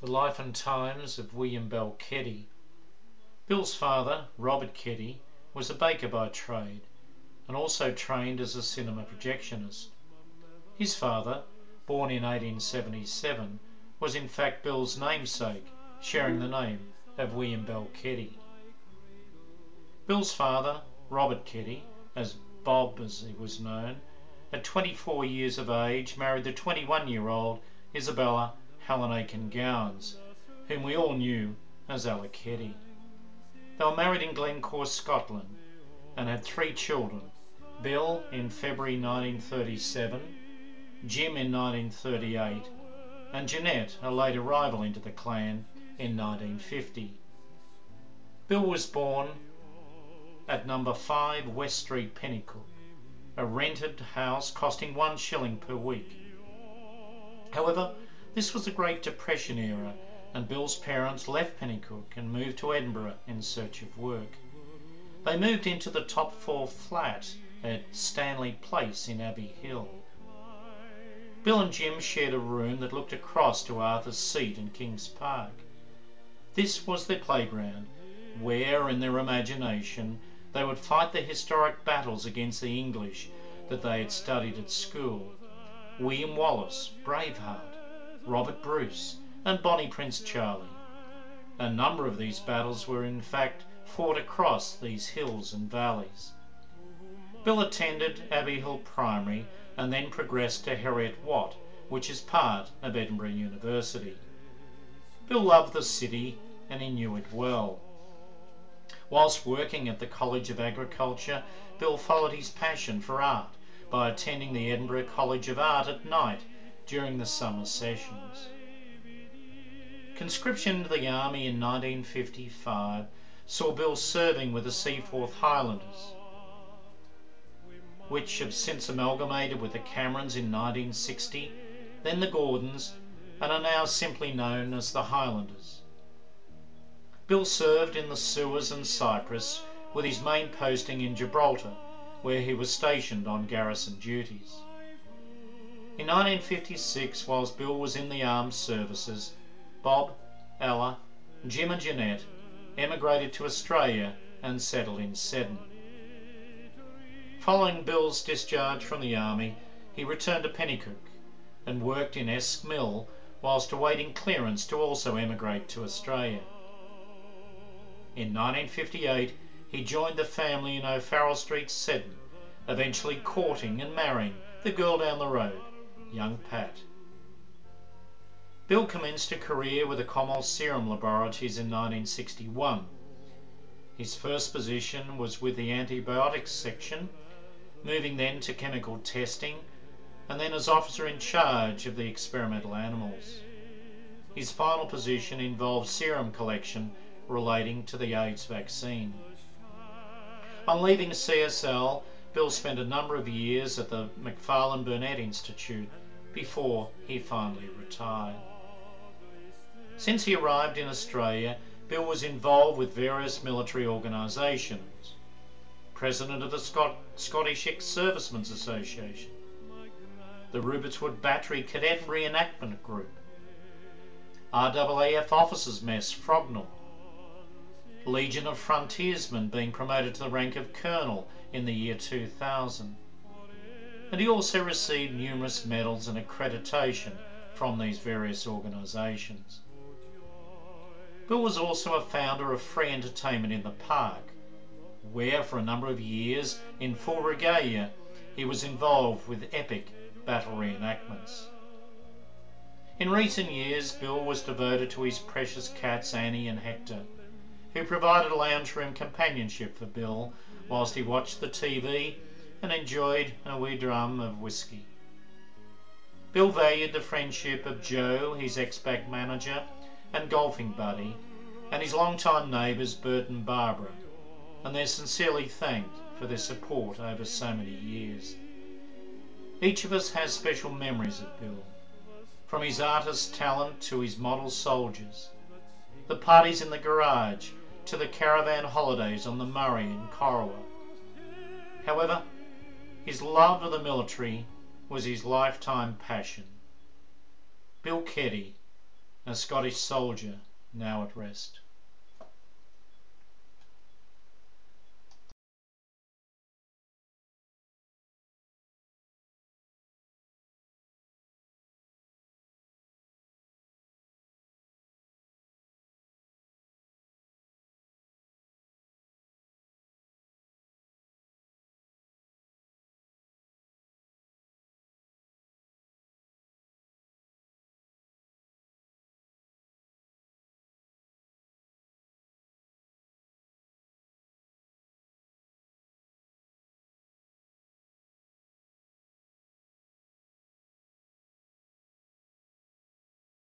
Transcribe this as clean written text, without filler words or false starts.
The life and times of William Bell Keddy. Bill's father, Robert Keddy, was a baker by trade and also trained as a cinema projectionist. His father, born in 1877, was in fact Bill's namesake, sharing the name of William Bell Keddy. Bill's father, Robert Keddy, as Bob as he was known, at 24 years of age married the 21-year-old Isabella Helen Aiken Gowans, whom we all knew as Ella Keddy. They were married in Glencore, Scotland, and had 3 children: Bill in February 1937, Jim in 1938, and Jeanette, a late arrival into the clan, in 1950. Bill was born at number 5 West Street, Pennycook, a rented house costing 1 shilling per week. However, this was the Great Depression era, and Bill's parents left Pennycook and moved to Edinburgh in search of work. They moved into the top floor flat at Stanley Place in Abbey Hill. Bill and Jim shared a room that looked across to Arthur's Seat and Kings Park. This was their playground, where, in their imagination, they would fight the historic battles against the English that they had studied at school: William Wallace, Braveheart, Robert Bruce, and Bonnie Prince Charlie. A number of these battles were in fact fought across these hills and valleys. Bill attended Abbey Hill Primary and then progressed to Heriot-Watt, which is part of Edinburgh University. Bill loved the city and he knew it well. Whilst working at the College of Agriculture, Bill followed his passion for art by attending the Edinburgh College of Art at night during the summer sessions. Conscription into the army in 1955 saw Bill serving with the Seaforth Highlanders, which have since amalgamated with the Camerons in 1960, then the Gordons, and are now simply known as the Highlanders. Bill served in the Sewers and Cyprus, with his main posting in Gibraltar, where he was stationed on garrison duties. In 1956, whilst Bill was in the armed services, Bob, Ella, Jim and Jeanette emigrated to Australia and settled in Seddon. Following Bill's discharge from the army, he returned to Pennycook and worked in Esk Mill whilst awaiting clearance to also emigrate to Australia. In 1958, he joined the family in O'Farrell Street, Seddon, eventually courting and marrying the girl down the road, young Pat. Bill commenced a career with the Commonwealth Serum Laboratories in 1961. His first position was with the antibiotics section, moving then to chemical testing, and then as officer in charge of the experimental animals. His final position involved serum collection relating to the AIDS vaccine. On leaving CSL, Bill spent a number of years at the Macfarlane Burnet Institute before he finally retired. Since he arrived in Australia, Bill was involved with various military organisations: President of the Scottish Ex-Servicemen's Association, the Rubertswood Battery Cadet Reenactment Group, RAAF Officers' Mess Frognall, Legion of Frontiersmen, being promoted to the rank of Colonel in the year 2000. And he also received numerous medals and accreditation from these various organisations. Bill was also a founder of Free Entertainment in the Park, where for a number of years, in full regalia, he was involved with epic battle reenactments. In recent years, Bill was devoted to his precious cats Annie and Hector, who provided lounge room companionship for Bill whilst he watched the TV and enjoyed a wee drum of whiskey. Bill valued the friendship of Joe, his ex-back manager and golfing buddy, and his long-time neighbours Bert and Barbara, and they're sincerely thanked for their support over so many years. Each of us has special memories of Bill, from his artist talent to his model soldiers, the parties in the garage to the caravan holidays on the Murray and Corowa. However, his love of the military was his lifetime passion. Bill Keddy, a Scottish soldier now at rest.